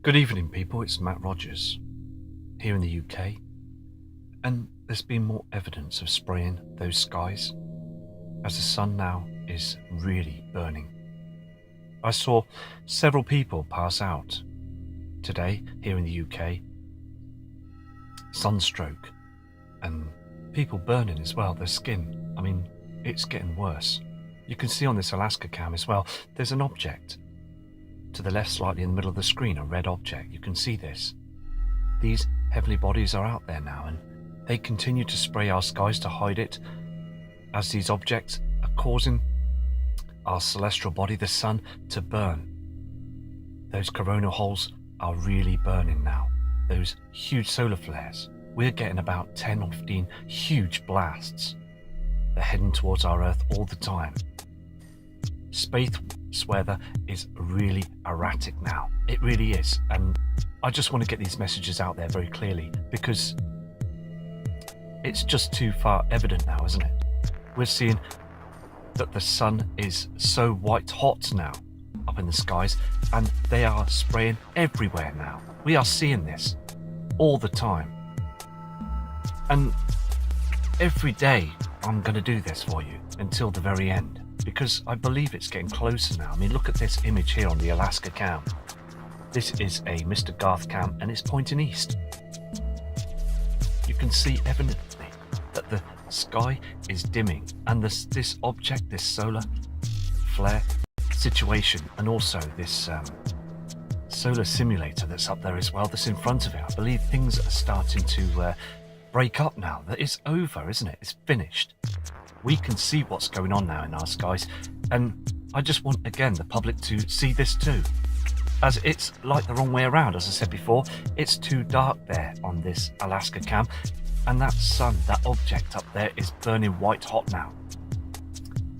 Good evening, people. It's Matt Rogers here in the UK, and there's been more evidence of spraying those skies as the sun now is really burning. I saw several people pass out today here in the UK, sunstroke, and people burning as well, their skin. I mean, it's getting worse. You can see on this Alaska cam as well, there's an object to the left slightly in the middle of the screen, a red object. You can see this. These heavenly bodies are out there now, and they continue to spray our skies to hide it, as these objects are causing our celestial body, the sun, to burn. Those coronal holes are really burning now. Those huge solar flares. We're getting about 10 or 15 huge blasts. They're heading towards our Earth all the time. Space weather is really erratic now. It really is. And I just want to get these messages out there very clearly, because it's just too far evident now, isn't it? We're seeing that the sun is so white hot now up in the skies, and they are spraying everywhere now. We are seeing this all the time. And every day I'm going to do this for you until the very end, because I believe it's getting closer now. I mean, look at this image here on the Alaska cam. This is a Mr. Garth cam, and it's pointing east. You can see evidently that the sky is dimming, and this object, this solar flare situation, and also this solar simulator that's up there as well, that's in front of it. I believe things are starting to break up now. That it's over, isn't it? It's finished. We can see what's going on now in our skies, and I just want, again, the public to see this too, as it's like the wrong way around. As I said before, it's too dark there on this Alaska cam, and that sun, that object up there, is burning white hot now.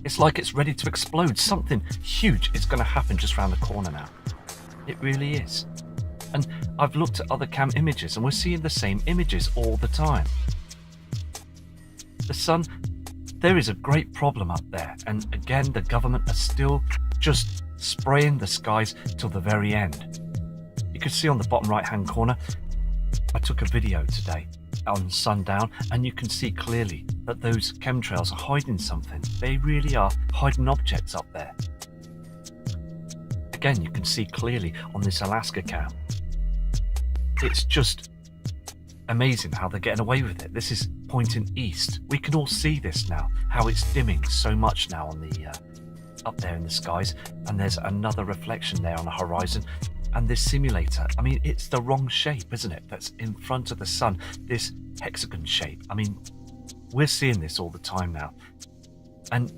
It's like it's ready to explode. Something huge is going to happen just around the corner now. It really is. And I've looked at other cam images, and we're seeing the same images all the time. The sun, there is a great problem up there, and again, the government are still just spraying the skies till the very end. You can see on the bottom right hand corner, I took a video today on sundown, and you can see clearly that those chemtrails are hiding something. They really are hiding objects up there. Again, you can see clearly on this Alaska cam. It's just amazing how they're getting away with it. This is pointing east. We can all see this now, how it's dimming so much now on the up there in the skies, and there's another reflection there on the horizon. And this simulator, I mean, it's the wrong shape, isn't it? That's in front of the sun, this hexagon shape. I mean, we're seeing this all the time now. And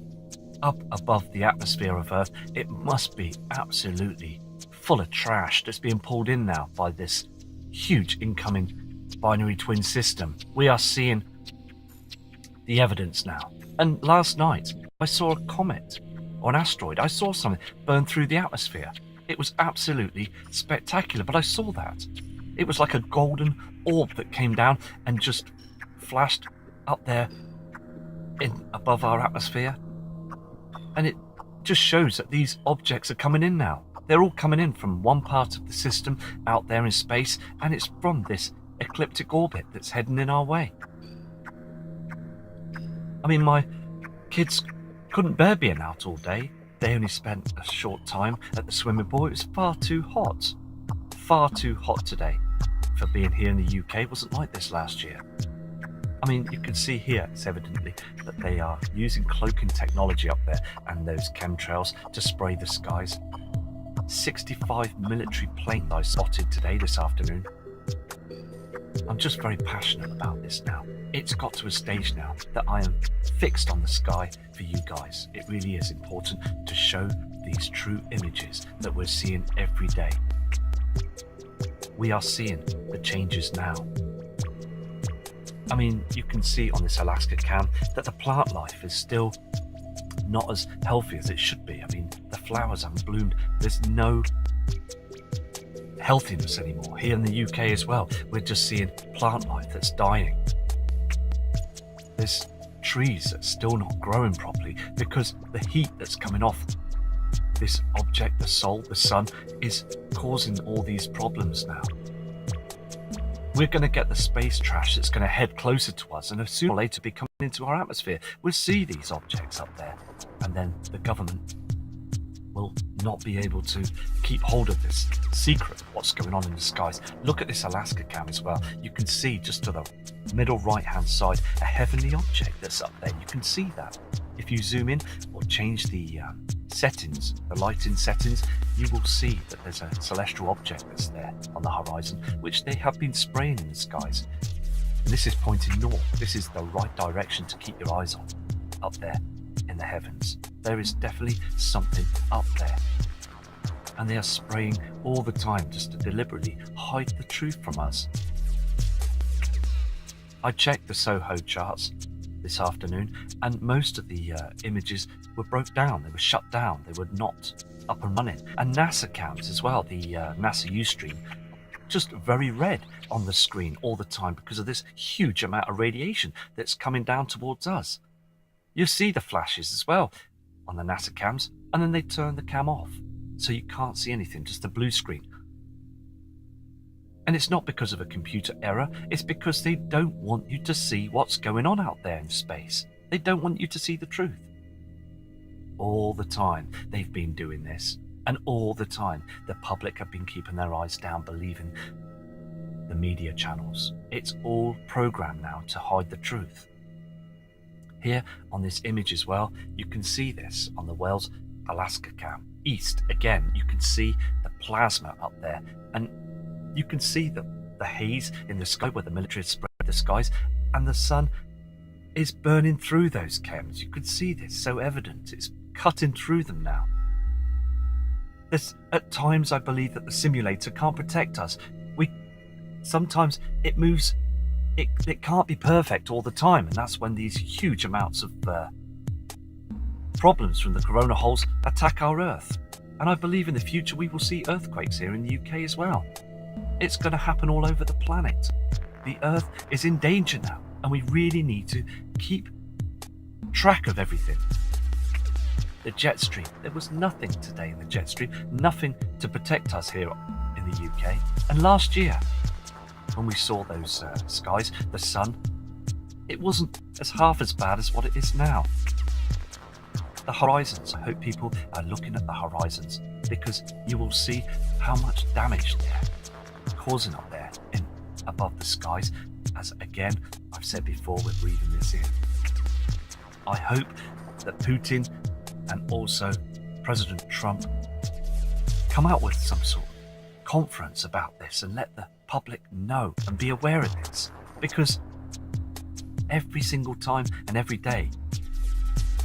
up above the atmosphere of Earth, it must be absolutely full of trash that's being pulled in now by this huge incoming binary twin system. We are seeing the evidence now. And last night, I saw a comet or an asteroid. I saw something burn through the atmosphere. It was absolutely spectacular, but I saw that. It was like a golden orb that came down and just flashed up there above our atmosphere. And it just shows that these objects are coming in now. They're all coming in from one part of the system out there in space, and it's from this ecliptic orbit that's heading in our way. I mean, my kids couldn't bear being out all day. They only spent a short time at the swimming pool. It was far too hot. Far too hot today for being here in the UK. It wasn't like this last year. I mean, you can see here, it's evidently that they are using cloaking technology up there and those chemtrails to spray the skies. 65 military planes I spotted today, this afternoon. I'm just very passionate about this now. It's got to a stage now that I am fixed on the sky for you guys. It really is important to show these true images that we're seeing every day. We are seeing the changes now. I mean, you can see on this Alaska cam that the plant life is still not as healthy as it should be. I mean, the flowers haven't bloomed. There's no healthiness anymore. Here in the UK as well, we're just seeing plant life that's dying. There's trees that's still not growing properly because the heat that's coming off this object, the Sol, the sun, is causing all these problems now. We're going to get the space trash that's going to head closer to us and sooner or later be coming into our atmosphere. We'll see these objects up there, and then the government will not be able to keep hold of this secret of what's going on in the skies. Look at this Alaska cam as well. You can see just to the middle right-hand side a heavenly object that's up there. You can see that. If you zoom in or change the settings, the lighting settings, you will see that there's a celestial object that's there on the horizon, which they have been spraying in the skies. And this is pointing north. This is the right direction to keep your eyes on, up there in the heavens. There is definitely something up there. And they are spraying all the time just to deliberately hide the truth from us. I checked the SOHO charts this afternoon, and most of the images were broke down. They were shut down. They were not up and running. And NASA cams as well, the NASA Ustream, just very red on the screen all the time because of this huge amount of radiation that's coming down towards us. You see the flashes as well on the NASA cams, and then they turn the cam off, so you can't see anything, just a blue screen. And it's not because of a computer error, it's because they don't want you to see what's going on out there in space. They don't want you to see the truth. All the time they've been doing this, and all the time the public have been keeping their eyes down, believing the media channels. It's all programmed now to hide the truth. Here on this image as well, you can see this on the Wells Alaska cam. East, again, you can see the plasma up there, and you can see the haze in the sky where the military has spread the skies, and the sun is burning through those chems. You could see this so evident. It's cutting through them now. At times I believe that the simulator can't protect us. Sometimes it moves. It can't be perfect all the time, and that's when these huge amounts of problems from the corona holes attack our Earth. And I believe in the future we will see earthquakes here in the UK as well. It's going to happen all over the planet. The Earth is in danger now, and we really need to keep track of everything. The jet stream, there was nothing today in the jet stream, nothing to protect us here in the UK. And last year, when we saw those skies, the sun, it wasn't half as bad as what it is now. The horizons, I hope people are looking at the horizons, because you will see how much damage they're causing up there above the skies. As again, I've said before, we're breathing this in. I hope that Putin and also President Trump come out with some sort of conference about this and let the public know and be aware of this, because every single time and every day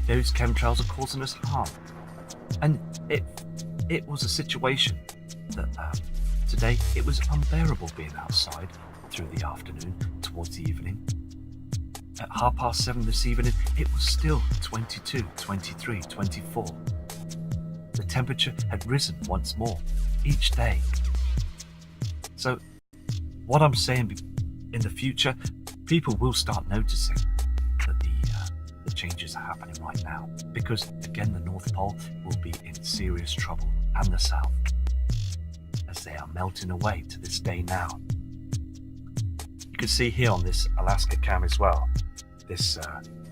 those chemtrails are causing us harm. And it was a situation that today it was unbearable being outside through the afternoon towards the evening. At 7:30 this evening, it was still 22, 23, 24. The temperature had risen once more each day. So what I'm saying, in the future, people will start noticing that the changes are happening right now, because again, the North Pole will be in serious trouble, and the South, as they are melting away to this day now. You can see here on this Alaska cam as well, this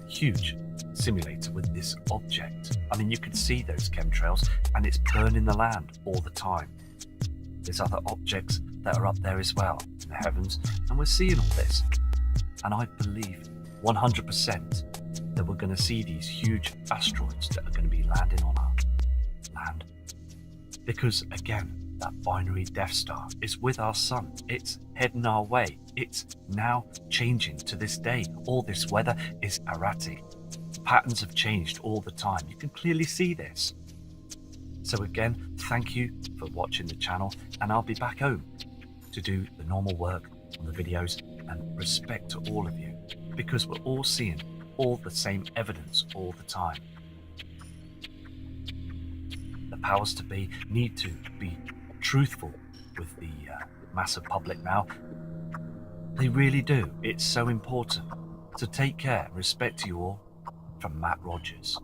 huge simulator with this object. I mean, you can see those chemtrails, and it's burning the land all the time. There's other objects that are up there as well in the heavens, and we're seeing all this. And I believe 100% that we're going to see these huge asteroids that are going to be landing on our land. Because again, that binary Death Star is with our sun. It's heading our way. It's now changing to this day. All this weather is erratic. Patterns have changed all the time. You can clearly see this. So again, thank you for watching the channel, and I'll be back home to do the normal work on the videos, and respect to all of you, because we're all seeing all the same evidence all the time. The powers to be need to be truthful with the massive public now. They really do. It's so important. So take care and respect to you all. From Matt Rogers.